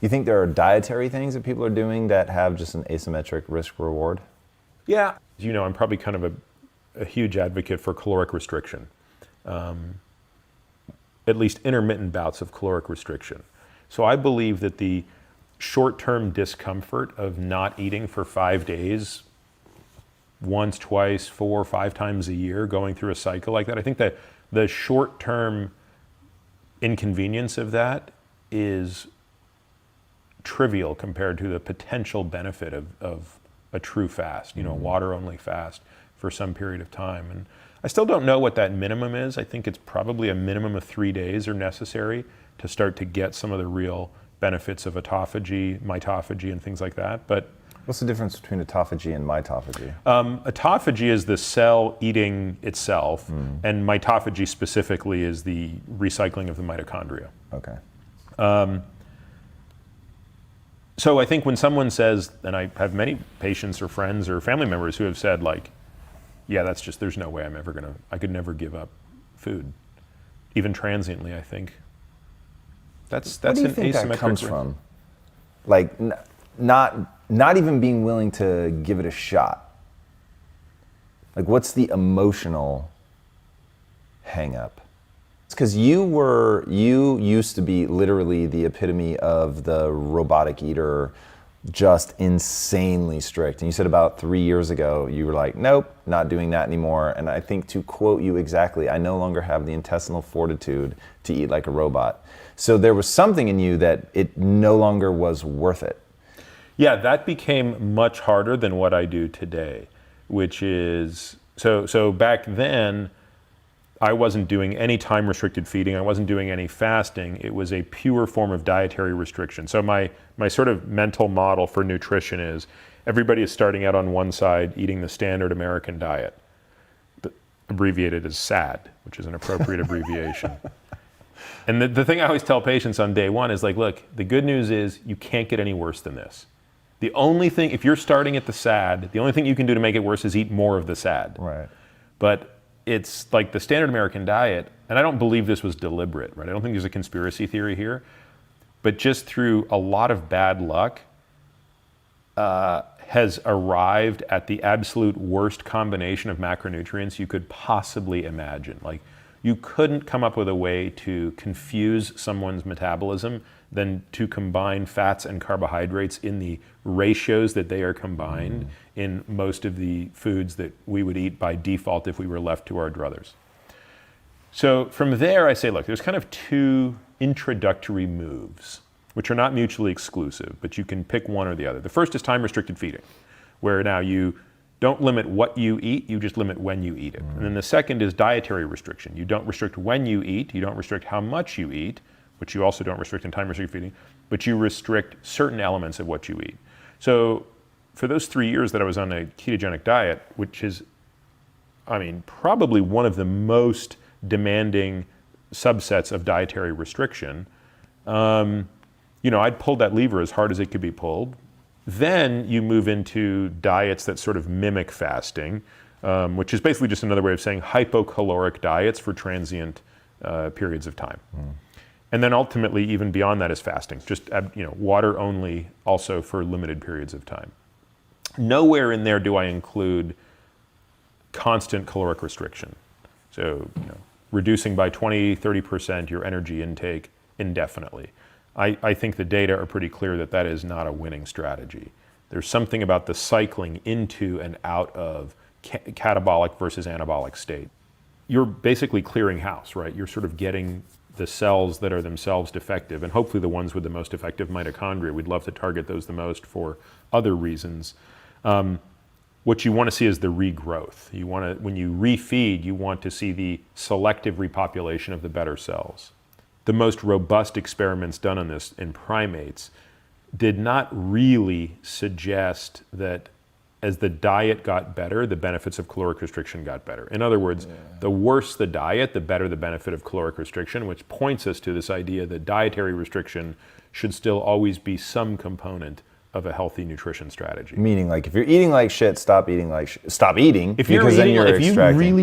You think there are dietary things that people are doing that have just an asymmetric risk reward? Yeah. You know, I'm probably kind of a huge advocate for caloric restriction. At least intermittent bouts of caloric restriction. So I believe that the short-term discomfort of not eating for 5 days, once, twice, 4, 5 times a year, going through a cycle like that, I think that the short-term inconvenience of that is trivial compared to the potential benefit of a true fast, you know, water-only fast for some period of time. And I still don't know what that minimum is. I think it's probably a minimum of 3 days are necessary to start to get some of the real benefits of autophagy, mitophagy, and things like that. But what's the difference between autophagy and mitophagy? Autophagy is the cell eating itself, and mitophagy specifically is the recycling of the mitochondria. Okay. So I think when someone says, and I have many patients or friends or family members who have said like, yeah, that's just, there's no way I could never give up food, even transiently, I think. That's what do you an think asymmetric that comes from? Like, not even being willing to give it a shot. Like, what's the emotional hang up? It's because you used to be literally the epitome of the robotic eater, just insanely strict. And you said about 3 years ago, you were like, nope, not doing that anymore. And I think, to quote you exactly, I no longer have the intestinal fortitude to eat like a robot. So there was something in you that it no longer was worth it. Yeah, that became much harder than what I do today, which is, so back then, I wasn't doing any time-restricted feeding. I wasn't doing any fasting. It was a pure form of dietary restriction. So my sort of mental model for nutrition is everybody is starting out on one side eating the standard American diet, abbreviated as SAD, which is an appropriate abbreviation. And the thing I always tell patients on day one is like, look, the good news is you can't get any worse than this. The only thing, if you're starting at the SAD, the only thing you can do to make it worse is eat more of the SAD. Right. But it's like the standard American diet, and I don't believe this was deliberate, right? I don't think there's a conspiracy theory here, but just through a lot of bad luck, has arrived at the absolute worst combination of macronutrients you could possibly imagine. Like, you couldn't come up with a way to confuse someone's metabolism than to combine fats and carbohydrates in the ratios that they are combined in most of the foods that we would eat by default if we were left to our druthers. So from there, I say, look, there's kind of 2 introductory moves, which are not mutually exclusive, but you can pick one or the other. The first is time-restricted feeding, where now you don't limit what you eat, you just limit when you eat it. And then the second is dietary restriction. You don't restrict when you eat, you don't restrict how much you eat, which you also don't restrict in time-restricted feeding, but you restrict certain elements of what you eat. So for those 3 years that I was on a ketogenic diet, which is, I mean, probably one of the most demanding subsets of dietary restriction, you know, I'd pulled that lever as hard as it could be pulled. Then you move into diets that sort of mimic fasting, which is basically just another way of saying hypocaloric diets for transient periods of time. And then ultimately, even beyond that is fasting, just water only, also for limited periods of time. Nowhere in there do I include constant caloric restriction. So, reducing by 20, 30% your energy intake indefinitely. I think the data are pretty clear that that is not a winning strategy. There's something about the cycling into and out of catabolic versus anabolic state. You're basically clearing house, right? You're sort of getting the cells that are themselves defective, and hopefully the ones with the most effective mitochondria. We'd love to target those the most for other reasons. What you want to see is the regrowth. You want to, when you refeed, you want to see the selective repopulation of the better cells. The most robust experiments done on this in primates did not really suggest that as the diet got better, the benefits of caloric restriction got better. In other words, the worse the diet, the better the benefit of caloric restriction, which points us to this idea that dietary restriction should still always be some component of a healthy nutrition strategy. Meaning, like, if you're eating like shit, stop eating like shit. Stop eating, if you're because eating, then you're extracting.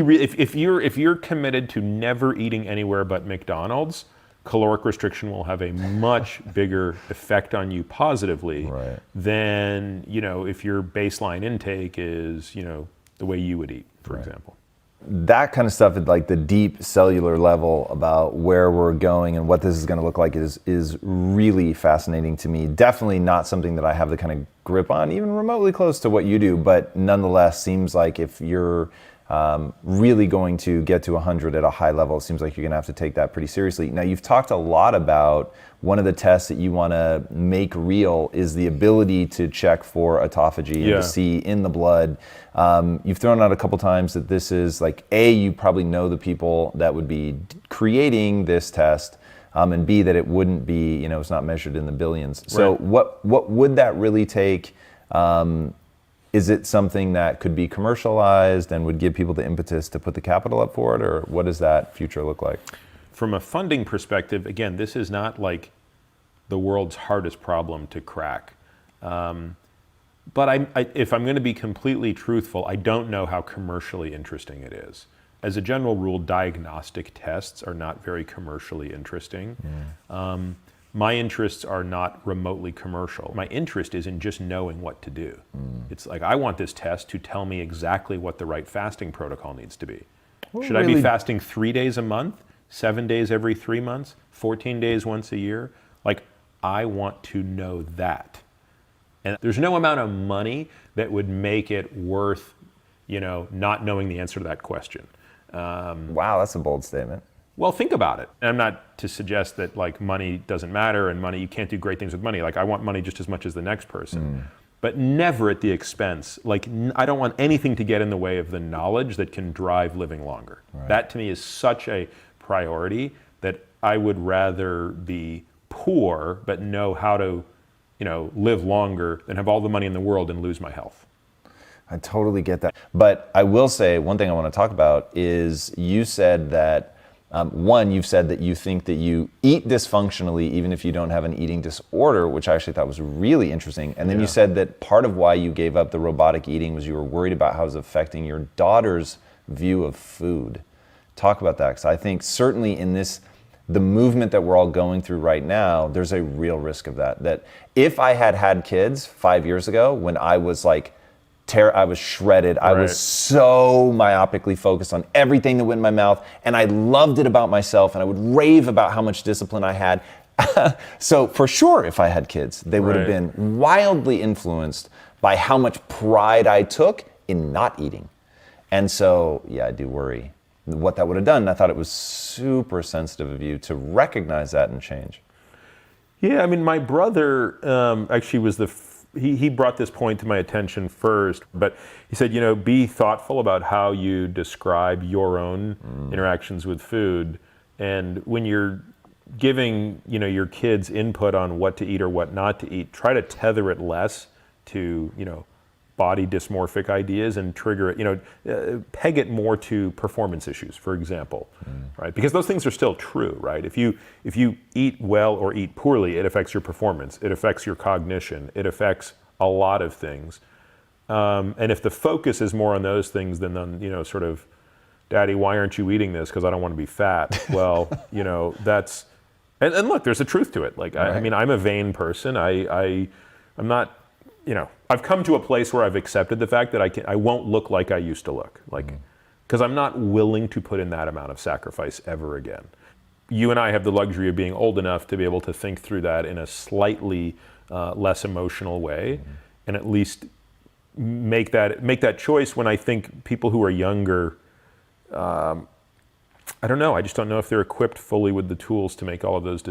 if you're committed to never eating anywhere but McDonald's, caloric restriction will have a much bigger effect on you positively Right. than, if your baseline intake is, the way you would eat, for example. That kind of stuff at like the deep cellular level about where we're going and what this is going to look like is really fascinating to me. Definitely not something that I have the kind of grip on, even remotely close to what you do, but nonetheless seems like if you're really going to get to 100 at a high level, it seems like you're going to have to take that pretty seriously. Now, you've talked a lot about one of the tests that you want to make real is the ability to check for autophagy and to see in the blood. You've thrown out a couple times that this is like, A, you probably know the people that would be creating this test, and B, that it wouldn't be, it's not measured in the billions. So what would that really take? Is it something that could be commercialized and would give people the impetus to put the capital up for it, or what does that future look like? From a funding perspective, again, this is not like the world's hardest problem to crack. But if I'm going to be completely truthful, I don't know how commercially interesting it is. As a general rule, diagnostic tests are not very commercially interesting. My interests are not remotely commercial. My interest is in just knowing what to do. It's like, I want this test to tell me exactly what the right fasting protocol needs to be. Should I be fasting 3 days a month, 7 days every 3 months, 14 days once a year? Like, I want to know that. And there's no amount of money that would make it worth, not knowing the answer to that question. Wow, that's a bold statement. Well, think about it. And I'm not to suggest that like money doesn't matter and money, you can't do great things with money. Like, I want money just as much as the next person, but never at the expense. Like, I don't want anything to get in the way of the knowledge that can drive living longer. Right. That to me is such a priority that I would rather be poor but know how to, live longer than have all the money in the world and lose my health. I totally get that. But I will say one thing I want to talk about is you said that you've said that you think that you eat dysfunctionally even if you don't have an eating disorder, which I actually thought was really interesting. And then you said that part of why you gave up the robotic eating was you were worried about how it was affecting your daughter's view of food. Talk about that, because I think certainly in the movement that we're all going through right now, there's a real risk of that. That if I had kids 5 years ago when I was like, I was shredded. I was so myopically focused on everything that went in my mouth, and I loved it about myself, and I would rave about how much discipline I had. So for sure, if I had kids, they would have been wildly influenced by how much pride I took in not eating. And so, I do worry what that would have done. I thought it was super sensitive of you to recognize that and change. Yeah, I mean, my brother actually was he brought this point to my attention first, but he said, be thoughtful about how you describe your own interactions with food. And when you're giving, your kids input on what to eat or what not to eat, try to tether it less to, body dysmorphic ideas and trigger it, peg it more to performance issues, for example, right? Because those things are still true, right? If you eat well or eat poorly, it affects your performance, it affects your cognition, it affects a lot of things. And if the focus is more on those things than on, sort of, Daddy, why aren't you eating this? Because I don't want to be fat. Well, that's, and look, there's a truth to it. Like, I mean, I'm a vain person. I'm not, I've come to a place where I've accepted the fact that I won't look like I used to look, like, because I'm not willing to put in that amount of sacrifice ever again. You and I have the luxury of being old enough to be able to think through that in a slightly less emotional way, and at least make that choice when I think people who are younger, I don't know, I just don't know if they're equipped fully with the tools to make all of those decisions.